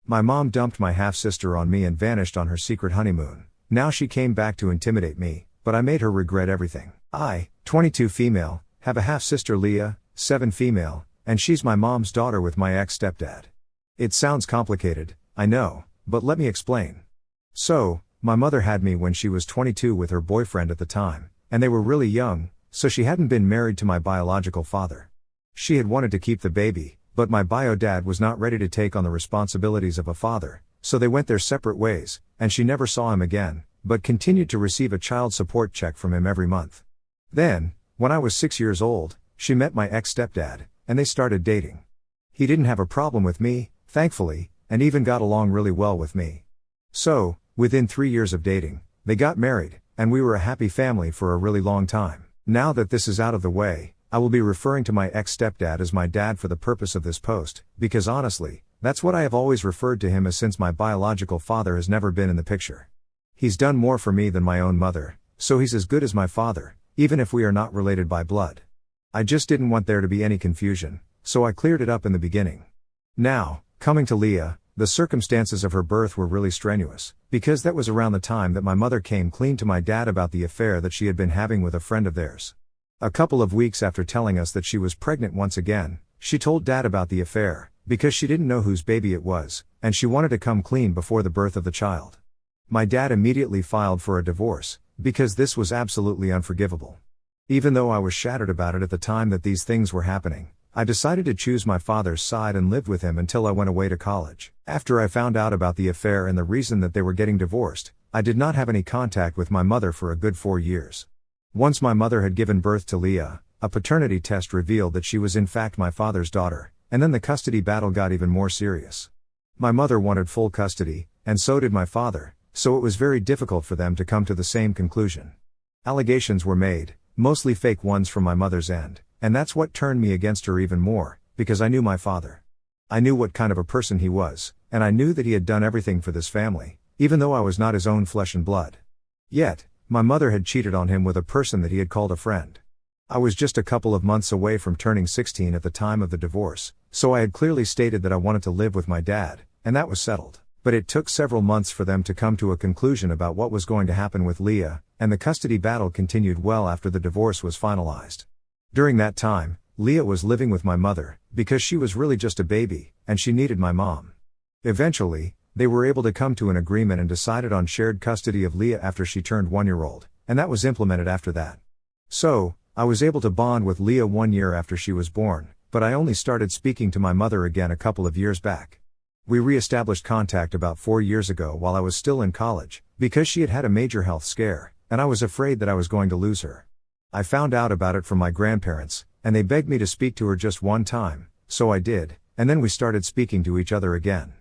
My mom dumped my half-sister on me and vanished on her secret honeymoon. Now she came back to intimidate me, but I made her regret everything. I, 22 female, have a half-sister Leah, 7 female, and she's my mom's daughter with my ex-stepdad. It sounds complicated, I know, but let me explain. So, my mother had me when she was 22 with her boyfriend at the time, and they were really young, so she hadn't been married to my biological father. She had wanted to keep the baby, but my bio dad was not ready to take on the responsibilities of a father, so they went their separate ways, and she never saw him again, but continued to receive a child support check from him every month. Then, when I was 6 years old, she met my ex-stepdad, and they started dating. He didn't have a problem with me, thankfully, and even got along really well with me. So, within 3 years of dating, they got married, and we were a happy family for a really long time. Now that this is out of the way, I will be referring to my ex-stepdad as my dad for the purpose of this post, because honestly, that's what I have always referred to him as since my biological father has never been in the picture. He's done more for me than my own mother, so he's as good as my father, even if we are not related by blood. I just didn't want there to be any confusion, so I cleared it up in the beginning. Now, coming to Leah, the circumstances of her birth were really strenuous, because that was around the time that my mother came clean to my dad about the affair that she had been having with a friend of theirs. A couple of weeks after telling us that she was pregnant once again, she told Dad about the affair, because she didn't know whose baby it was, and she wanted to come clean before the birth of the child. My dad immediately filed for a divorce, because this was absolutely unforgivable. Even though I was shattered about it at the time that these things were happening, I decided to choose my father's side and lived with him until I went away to college. After I found out about the affair and the reason that they were getting divorced, I did not have any contact with my mother for a good 4 years. Once my mother had given birth to Leah, a paternity test revealed that she was in fact my father's daughter, and then the custody battle got even more serious. My mother wanted full custody, and so did my father, so it was very difficult for them to come to the same conclusion. Allegations were made, mostly fake ones from my mother's end, and that's what turned me against her even more, because I knew my father. I knew what kind of a person he was, and I knew that he had done everything for this family, even though I was not his own flesh and blood. Yet, my mother had cheated on him with a person that he had called a friend. I was just a couple of months away from turning 16 at the time of the divorce, so I had clearly stated that I wanted to live with my dad, and that was settled. But it took several months for them to come to a conclusion about what was going to happen with Leah, and the custody battle continued well after the divorce was finalized. During that time, Leah was living with my mother, because she was really just a baby, and she needed my mom. Eventually, they were able to come to an agreement and decided on shared custody of Leah after she turned 1-year-old, and that was implemented after that. So, I was able to bond with Leah 1 year after she was born, but I only started speaking to my mother again a couple of years back. We re-established contact about 4 years ago while I was still in college, because she had had a major health scare, and I was afraid that I was going to lose her. I found out about it from my grandparents, and they begged me to speak to her just one time, so I did, and then we started speaking to each other again.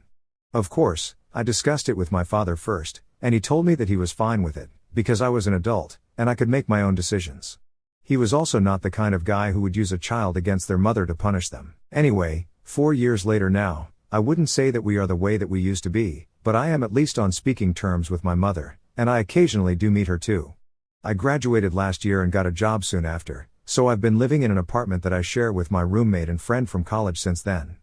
Of course, I discussed it with my father first, and he told me that he was fine with it, because I was an adult, and I could make my own decisions. He was also not the kind of guy who would use a child against their mother to punish them. Anyway, 4 years later now, I wouldn't say that we are the way that we used to be, but I am at least on speaking terms with my mother, and I occasionally do meet her too. I graduated last year and got a job soon after, so I've been living in an apartment that I share with my roommate and friend from college since then.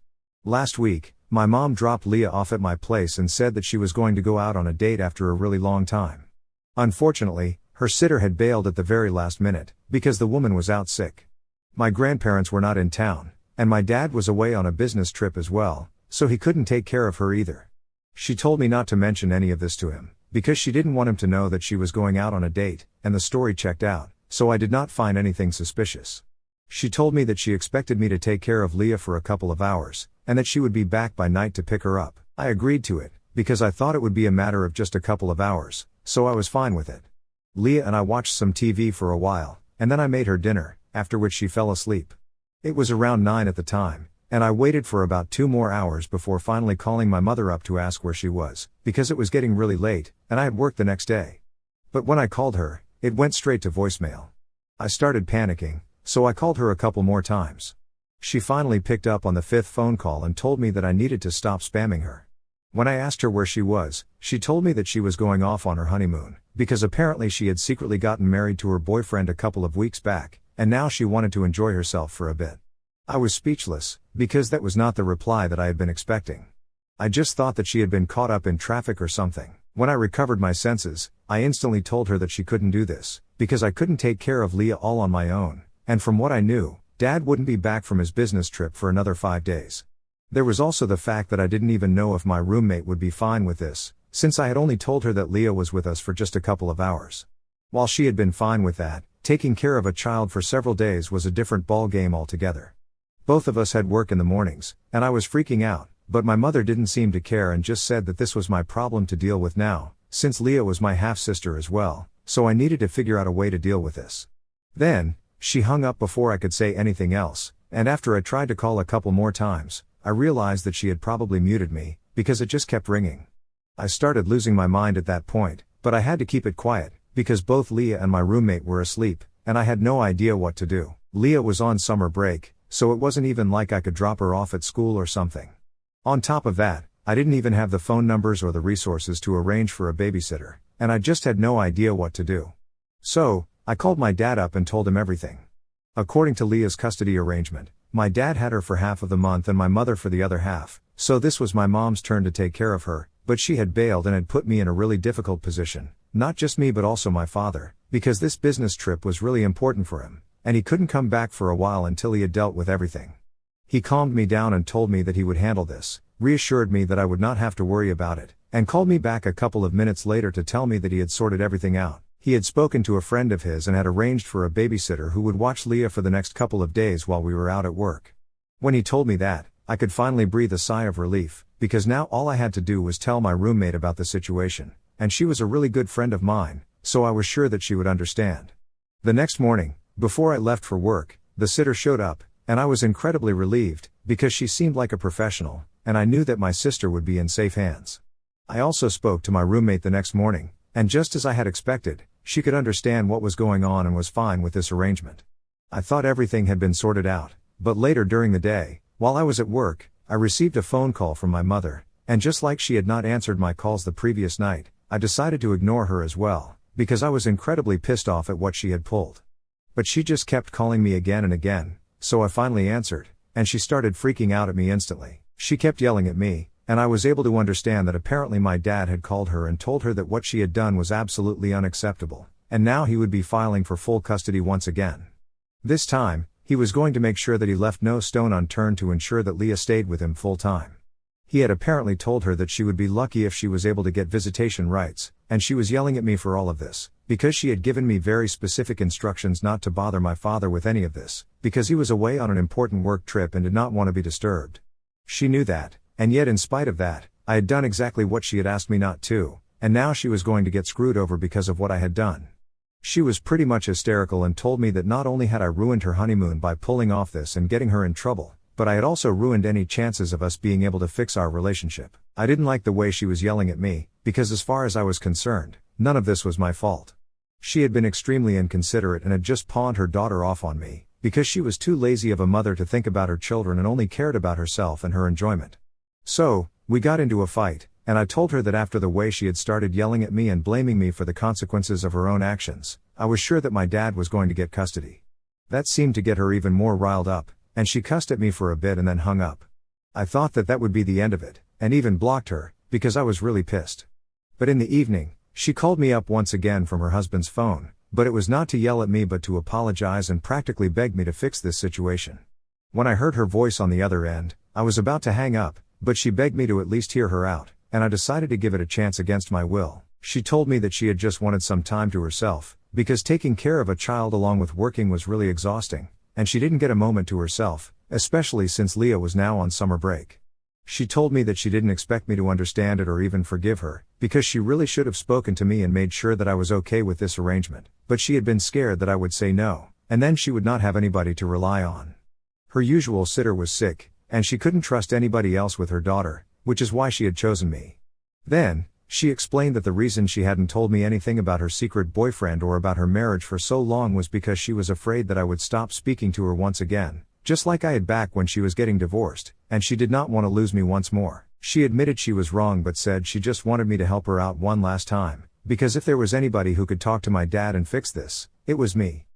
Last week, my mom dropped Leah off at my place and said that she was going to go out on a date after a really long time. Unfortunately, her sitter had bailed at the very last minute, because the woman was out sick. My grandparents were not in town, and my dad was away on a business trip as well, so he couldn't take care of her either. She told me not to mention any of this to him, because she didn't want him to know that she was going out on a date, and the story checked out, so I did not find anything suspicious. She told me that she expected me to take care of Leah for a couple of hours, and that she would be back by night to pick her up. I agreed to it, because I thought it would be a matter of just a couple of hours, so I was fine with it. Leah and I watched some TV for a while, and then I made her dinner, after which she fell asleep. It was around 9 at the time, and I waited for about 2 more hours before finally calling my mother up to ask where she was, because it was getting really late, and I had work the next day. But when I called her, it went straight to voicemail. I started panicking, so I called her a couple more times. She finally picked up on the 5th phone call and told me that I needed to stop spamming her. When I asked her where she was, she told me that she was going off on her honeymoon, because apparently she had secretly gotten married to her boyfriend a couple of weeks back, and now she wanted to enjoy herself for a bit. I was speechless, because that was not the reply that I had been expecting. I just thought that she had been caught up in traffic or something. When I recovered my senses, I instantly told her that she couldn't do this, because I couldn't take care of Leah all on my own, and from what I knew, Dad wouldn't be back from his business trip for another 5 days. There was also the fact that I didn't even know if my roommate would be fine with this, since I had only told her that Leah was with us for just a couple of hours. While she had been fine with that, taking care of a child for several days was a different ball game altogether. Both of us had work in the mornings, and I was freaking out, but my mother didn't seem to care and just said that this was my problem to deal with now, since Leah was my half-sister as well, so I needed to figure out a way to deal with this. Then, she hung up before I could say anything else, and after I tried to call a couple more times, I realized that she had probably muted me, because it just kept ringing. I started losing my mind at that point, but I had to keep it quiet, because both Leah and my roommate were asleep, and I had no idea what to do. Leah was on summer break, so it wasn't even like I could drop her off at school or something. On top of that, I didn't even have the phone numbers or the resources to arrange for a babysitter, and I just had no idea what to do. So, I called my dad up and told him everything. According to Leah's custody arrangement, my dad had her for half of the month and my mother for the other half, so this was my mom's turn to take care of her, but she had bailed and had put me in a really difficult position, not just me but also my father, because this business trip was really important for him, and he couldn't come back for a while until he had dealt with everything. He calmed me down and told me that he would handle this, reassured me that I would not have to worry about it, and called me back a couple of minutes later to tell me that he had sorted everything out. He had spoken to a friend of his and had arranged for a babysitter who would watch Leah for the next couple of days while we were out at work. When he told me that, I could finally breathe a sigh of relief, because now all I had to do was tell my roommate about the situation, and she was a really good friend of mine, so I was sure that she would understand. The next morning, before I left for work, the sitter showed up, and I was incredibly relieved, because she seemed like a professional, and I knew that my sister would be in safe hands. I also spoke to my roommate the next morning, and just as I had expected, she could understand what was going on and was fine with this arrangement. I thought everything had been sorted out, but later during the day, while I was at work, I received a phone call from my mother, and just like she had not answered my calls the previous night, I decided to ignore her as well, because I was incredibly pissed off at what she had pulled. But she just kept calling me again and again, so I finally answered, and she started freaking out at me instantly. She kept yelling at me, and I was able to understand that apparently my dad had called her and told her that what she had done was absolutely unacceptable, and now he would be filing for full custody once again. This time, he was going to make sure that he left no stone unturned to ensure that Leah stayed with him full time. He had apparently told her that she would be lucky if she was able to get visitation rights, and she was yelling at me for all of this, because she had given me very specific instructions not to bother my father with any of this, because he was away on an important work trip and did not want to be disturbed. She knew that, and yet in spite of that, I had done exactly what she had asked me not to, and now she was going to get screwed over because of what I had done. She was pretty much hysterical and told me that not only had I ruined her honeymoon by pulling off this and getting her in trouble, but I had also ruined any chances of us being able to fix our relationship. I didn't like the way she was yelling at me, because as far as I was concerned, none of this was my fault. She had been extremely inconsiderate and had just pawned her daughter off on me, because she was too lazy of a mother to think about her children and only cared about herself and her enjoyment. So, we got into a fight, and I told her that after the way she had started yelling at me and blaming me for the consequences of her own actions, I was sure that my dad was going to get custody. That seemed to get her even more riled up, and she cussed at me for a bit and then hung up. I thought that that would be the end of it, and even blocked her, because I was really pissed. But in the evening, she called me up once again from her husband's phone, but it was not to yell at me but to apologize and practically beg me to fix this situation. When I heard her voice on the other end, I was about to hang up, but she begged me to at least hear her out, and I decided to give it a chance against my will. She told me that she had just wanted some time to herself, because taking care of a child along with working was really exhausting, and she didn't get a moment to herself, especially since Leah was now on summer break. She told me that she didn't expect me to understand it or even forgive her, because she really should have spoken to me and made sure that I was okay with this arrangement, but she had been scared that I would say no, and then she would not have anybody to rely on. Her usual sitter was sick, and she couldn't trust anybody else with her daughter, which is why she had chosen me. Then, she explained that the reason she hadn't told me anything about her secret boyfriend or about her marriage for so long was because she was afraid that I would stop speaking to her once again, just like I had back when she was getting divorced, and she did not want to lose me once more. She admitted she was wrong but said she just wanted me to help her out one last time, because if there was anybody who could talk to my dad and fix this, it was me.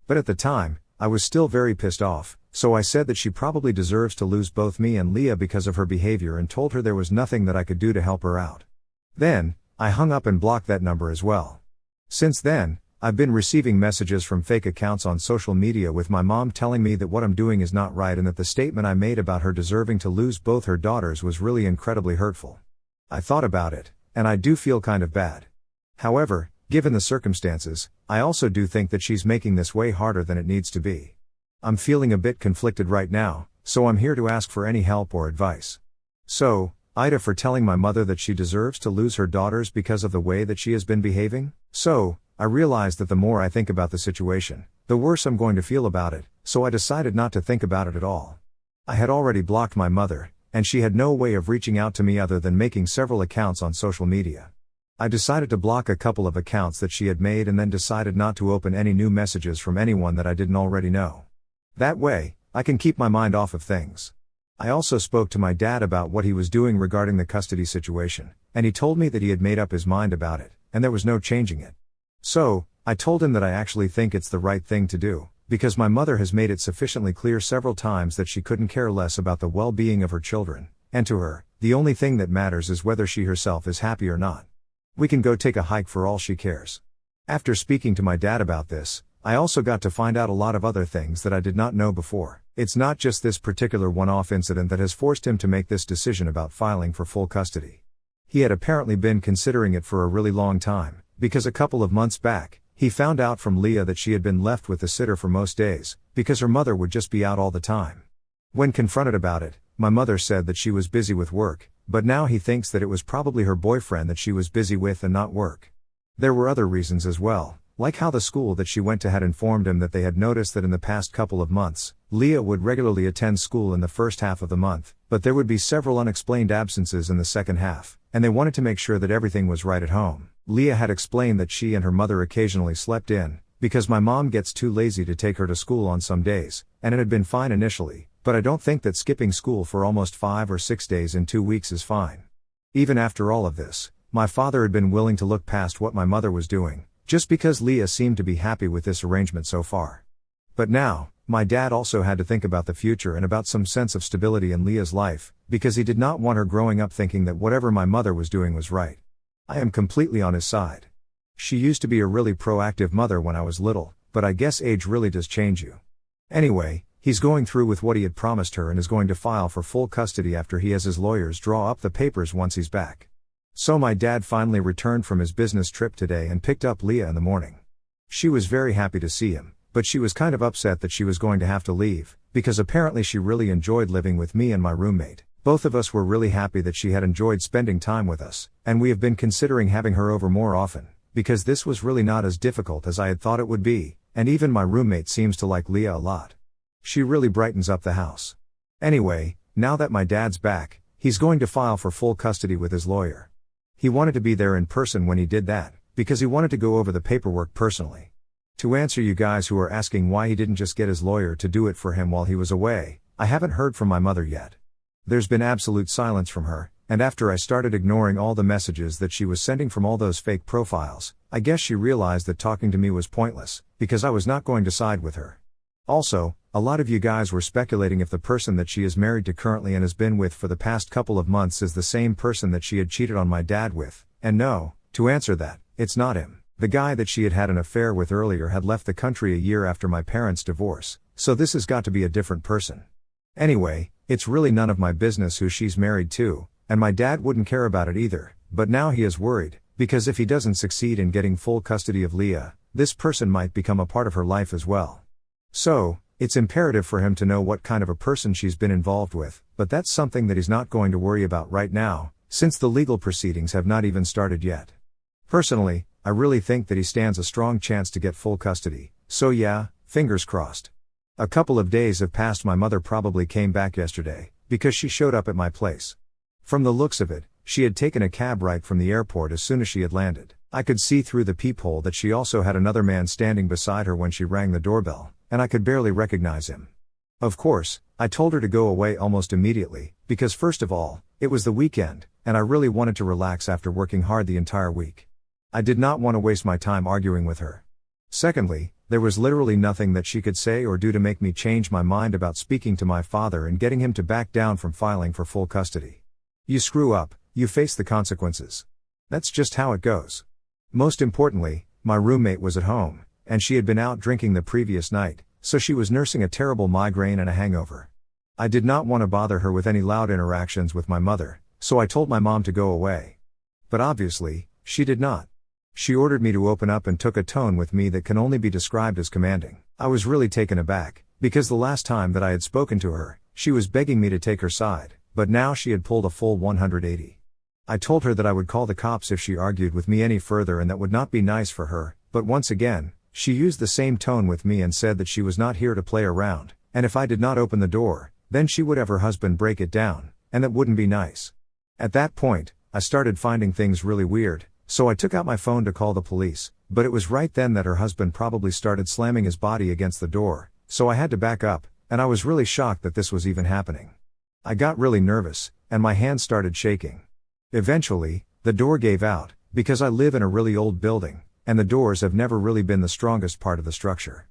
But at the time, I was still very pissed off, So I said that she probably deserves to lose both me and Leah because of her behavior and told her there was nothing that I could do to help her out. Then, I hung up and blocked that number as well. Since then, I've been receiving messages from fake accounts on social media with my mom telling me that what I'm doing is not right and that the statement I made about her deserving to lose both her daughters was really incredibly hurtful. I thought about it, and I do feel kind of bad. However, given the circumstances, I also do think that she's making this way harder than it needs to be. I'm feeling a bit conflicted right now, so I'm here to ask for any help or advice. So, Ida, for telling my mother that she deserves to lose her daughters because of the way that she has been behaving? So, I realize that the more I think about the situation, the worse I'm going to feel about it, so I decided not to think about it at all. I had already blocked my mother, and she had no way of reaching out to me other than making several accounts on social media. I decided to block a couple of accounts that she had made and then decided not to open any new messages from anyone that I didn't already know. That way, I can keep my mind off of things. I also spoke to my dad about what he was doing regarding the custody situation, and he told me that he had made up his mind about it, and there was no changing it. So, I told him that I actually think it's the right thing to do, because my mother has made it sufficiently clear several times that she couldn't care less about the well-being of her children, and to her, the only thing that matters is whether she herself is happy or not. We can go take a hike for all she cares. After speaking to my dad about this, I also got to find out a lot of other things that I did not know before. It's not just this particular one-off incident that has forced him to make this decision about filing for full custody. He had apparently been considering it for a really long time, because a couple of months back, he found out from Leah that she had been left with the sitter for most days, because her mother would just be out all the time. When confronted about it, my mother said that she was busy with work, but now he thinks that it was probably her boyfriend that she was busy with and not work. There were other reasons as well, like how the school that she went to had informed him that they had noticed that in the past couple of months, Leah would regularly attend school in the first half of the month, but there would be several unexplained absences in the second half, and they wanted to make sure that everything was right at home. Leah had explained that she and her mother occasionally slept in, because my mom gets too lazy to take her to school on some days, and it had been fine initially, but I don't think that skipping school for almost 5 or 6 days in 2 weeks is fine. Even after all of this, my father had been willing to look past what my mother was doing, just because Leah seemed to be happy with this arrangement so far. But now, my dad also had to think about the future and about some sense of stability in Leah's life, because he did not want her growing up thinking that whatever my mother was doing was right. I am completely on his side. She used to be a really proactive mother when I was little, but I guess age really does change you. Anyway, he's going through with what he had promised her and is going to file for full custody after he has his lawyers draw up the papers once he's back. So my dad finally returned from his business trip today and picked up Leah in the morning. She was very happy to see him, but she was kind of upset that she was going to have to leave, because apparently she really enjoyed living with me and my roommate. Both of us were really happy that she had enjoyed spending time with us, and we have been considering having her over more often, because this was really not as difficult as I had thought it would be, and even my roommate seems to like Leah a lot. She really brightens up the house. Anyway, now that my dad's back, he's going to file for full custody with his lawyer. He wanted to be there in person when he did that, because he wanted to go over the paperwork personally. To answer you guys who are asking why he didn't just get his lawyer to do it for him while he was away, I haven't heard from my mother yet. There's been absolute silence from her, and after I started ignoring all the messages that she was sending from all those fake profiles, I guess she realized that talking to me was pointless, because I was not going to side with her. Also, a lot of you guys were speculating if the person that she is married to currently and has been with for the past couple of months is the same person that she had cheated on my dad with, and no, to answer that, it's not him. The guy that she had had an affair with earlier had left the country a year after my parents' divorce, so this has got to be a different person. Anyway, it's really none of my business who she's married to, and my dad wouldn't care about it either, but now he is worried, because if he doesn't succeed in getting full custody of Leah, this person might become a part of her life as well. So, it's imperative for him to know what kind of a person she's been involved with, but that's something that he's not going to worry about right now, since the legal proceedings have not even started yet. Personally, I really think that he stands a strong chance to get full custody, so yeah, fingers crossed. A couple of days have passed. My mother probably came back yesterday, because she showed up at my place. From the looks of it, she had taken a cab right from the airport as soon as she had landed. I could see through the peephole that she also had another man standing beside her when she rang the doorbell, and I could barely recognize him. Of course, I told her to go away almost immediately, because first of all, it was the weekend, and I really wanted to relax after working hard the entire week. I did not want to waste my time arguing with her. Secondly, There was literally nothing that she could say or do to make me change my mind about speaking to my father and getting him to back down from filing for full custody. You screw up, you face the consequences. That's just how it goes. Most importantly, my roommate was at home, and she had been out drinking the previous night, so she was nursing a terrible migraine and a hangover. I did not want to bother her with any loud interactions with my mother, so I told my mom to go away. But obviously, she did not. She ordered me to open up and took a tone with me that can only be described as commanding. I was really taken aback, because the last time that I had spoken to her, she was begging me to take her side, but now she had pulled a full 180. I told her that I would call the cops if she argued with me any further, and that would not be nice for her, but once again, she used the same tone with me and said that she was not here to play around, and if I did not open the door, then she would have her husband break it down, and that wouldn't be nice. At that point, I started finding things really weird, so I took out my phone to call the police, but it was right then that her husband probably started slamming his body against the door, so I had to back up, and I was really shocked that this was even happening. I got really nervous, and my hands started shaking. Eventually, the door gave out, because I live in a really old building, and the doors have never really been the strongest part of the structure.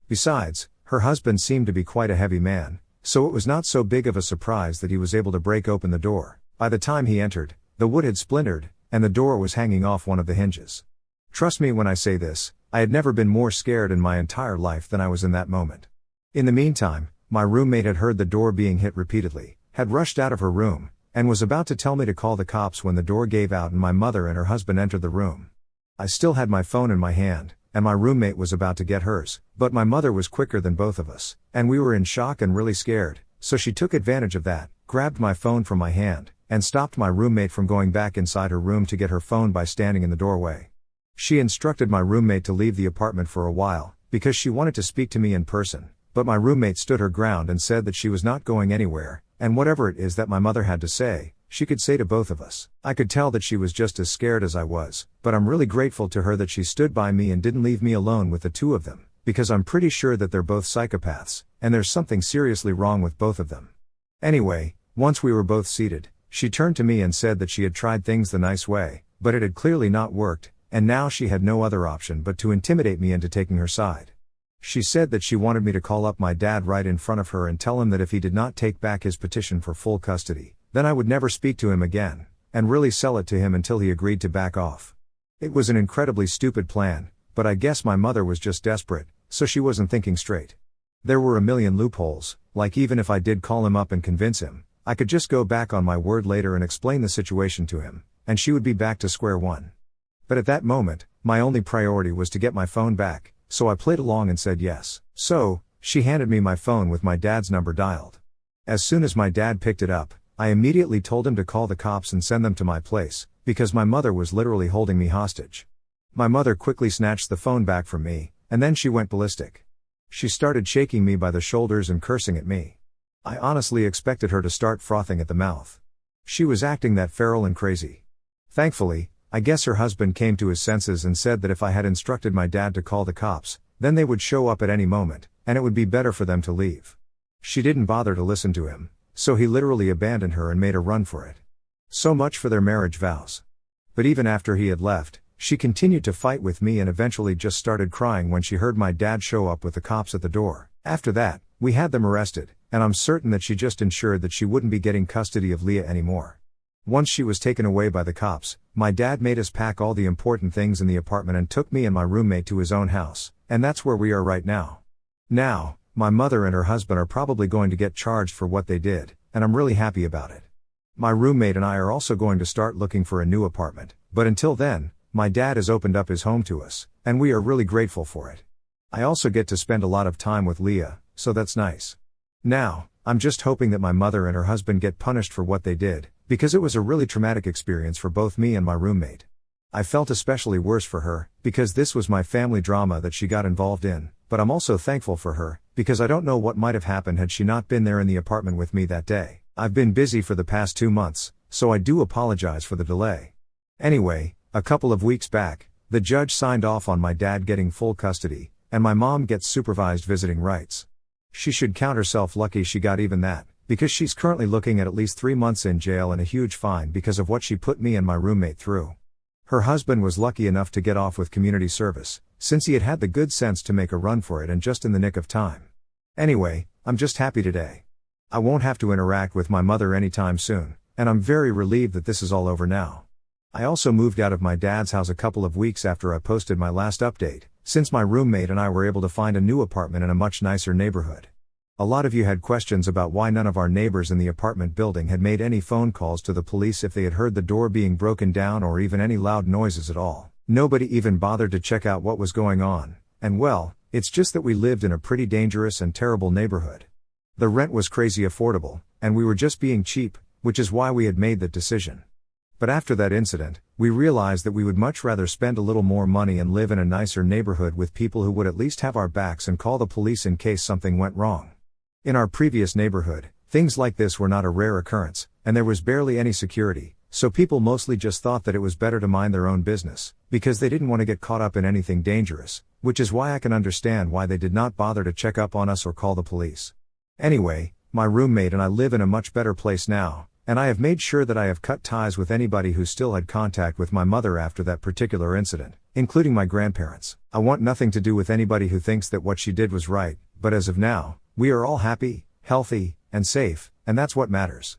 Besides, her husband seemed to be quite a heavy man, so it was not so big of a surprise that he was able to break open the door. By the time he entered, the wood had splintered, and the door was hanging off one of the hinges. Trust me when I say this, I had never been more scared in my entire life than I was in that moment. In the meantime, my roommate had heard the door being hit repeatedly, had rushed out of her room, and was about to tell me to call the cops when the door gave out and my mother and her husband entered the room. I still had my phone in my hand, and my roommate was about to get hers, but my mother was quicker than both of us, and we were in shock and really scared, so she took advantage of that, grabbed my phone from my hand, and stopped my roommate from going back inside her room to get her phone by standing in the doorway. She instructed my roommate to leave the apartment for a while, because she wanted to speak to me in person, but my roommate stood her ground and said that she was not going anywhere, and whatever it is that my mother had to say, she could say to both of us. I could tell that she was just as scared as I was, but I'm really grateful to her that she stood by me and didn't leave me alone with the two of them, because I'm pretty sure that they're both psychopaths, and there's something seriously wrong with both of them. Anyway, once we were both seated, she turned to me and said that she had tried things the nice way, but it had clearly not worked, and now she had no other option but to intimidate me into taking her side. She said that she wanted me to call up my dad right in front of her and tell him that if he did not take back his petition for full custody, then I would never speak to him again, and really sell it to him until he agreed to back off. It was an incredibly stupid plan, but I guess my mother was just desperate, so she wasn't thinking straight. There were a million loopholes, like even if I did call him up and convince him, I could just go back on my word later and explain the situation to him, and she would be back to square one. But at that moment, my only priority was to get my phone back, so I played along and said yes. So, she handed me my phone with my dad's number dialed. As soon as my dad picked it up, I immediately told him to call the cops and send them to my place, because my mother was literally holding me hostage. My mother quickly snatched the phone back from me, and then she went ballistic. She started shaking me by the shoulders and cursing at me. I honestly expected her to start frothing at the mouth. She was acting that feral and crazy. Thankfully, I guess her husband came to his senses and said that if I had instructed my dad to call the cops, then they would show up at any moment, and it would be better for them to leave. She didn't bother to listen to him, so he literally abandoned her and made a run for it. So much for their marriage vows. But even after he had left, she continued to fight with me and eventually just started crying when she heard my dad show up with the cops at the door. After that, we had them arrested, and I'm certain that she just ensured that she wouldn't be getting custody of Leah anymore. Once she was taken away by the cops, my dad made us pack all the important things in the apartment and took me and my roommate to his own house, and that's where we are right now. Now, my mother and her husband are probably going to get charged for what they did, and I'm really happy about it. My roommate and I are also going to start looking for a new apartment, but until then, my dad has opened up his home to us, and we are really grateful for it. I also get to spend a lot of time with Leah, so that's nice. Now, I'm just hoping that my mother and her husband get punished for what they did, because it was a really traumatic experience for both me and my roommate. I felt especially worse for her, because this was my family drama that she got involved in, but I'm also thankful for her, because I don't know what might have happened had she not been there in the apartment with me that day. I've been busy for the past 2 months, so I do apologize for the delay. Anyway, a couple of weeks back, the judge signed off on my dad getting full custody, and my mom gets supervised visiting rights. She should count herself lucky she got even that, because she's currently looking at least 3 months in jail and a huge fine because of what she put me and my roommate through. Her husband was lucky enough to get off with community service, since he had had the good sense to make a run for it and just in the nick of time. Anyway, I'm just happy today. I won't have to interact with my mother anytime soon, and I'm very relieved that this is all over now. I also moved out of my dad's house a couple of weeks after I posted my last update, since my roommate and I were able to find a new apartment in a much nicer neighborhood. A lot of you had questions about why none of our neighbors in the apartment building had made any phone calls to the police if they had heard the door being broken down or even any loud noises at all. Nobody even bothered to check out what was going on, and well, it's just that we lived in a pretty dangerous and terrible neighborhood. The rent was crazy affordable, and we were just being cheap, which is why we had made that decision. But after that incident, we realized that we would much rather spend a little more money and live in a nicer neighborhood with people who would at least have our backs and call the police in case something went wrong. In our previous neighborhood, things like this were not a rare occurrence, and there was barely any security, so people mostly just thought that it was better to mind their own business, because they didn't want to get caught up in anything dangerous, which is why I can understand why they did not bother to check up on us or call the police. Anyway, my roommate and I live in a much better place now, and I have made sure that I have cut ties with anybody who still had contact with my mother after that particular incident, including my grandparents. I want nothing to do with anybody who thinks that what she did was right, but as of now, we are all happy, healthy, and safe, and that's what matters.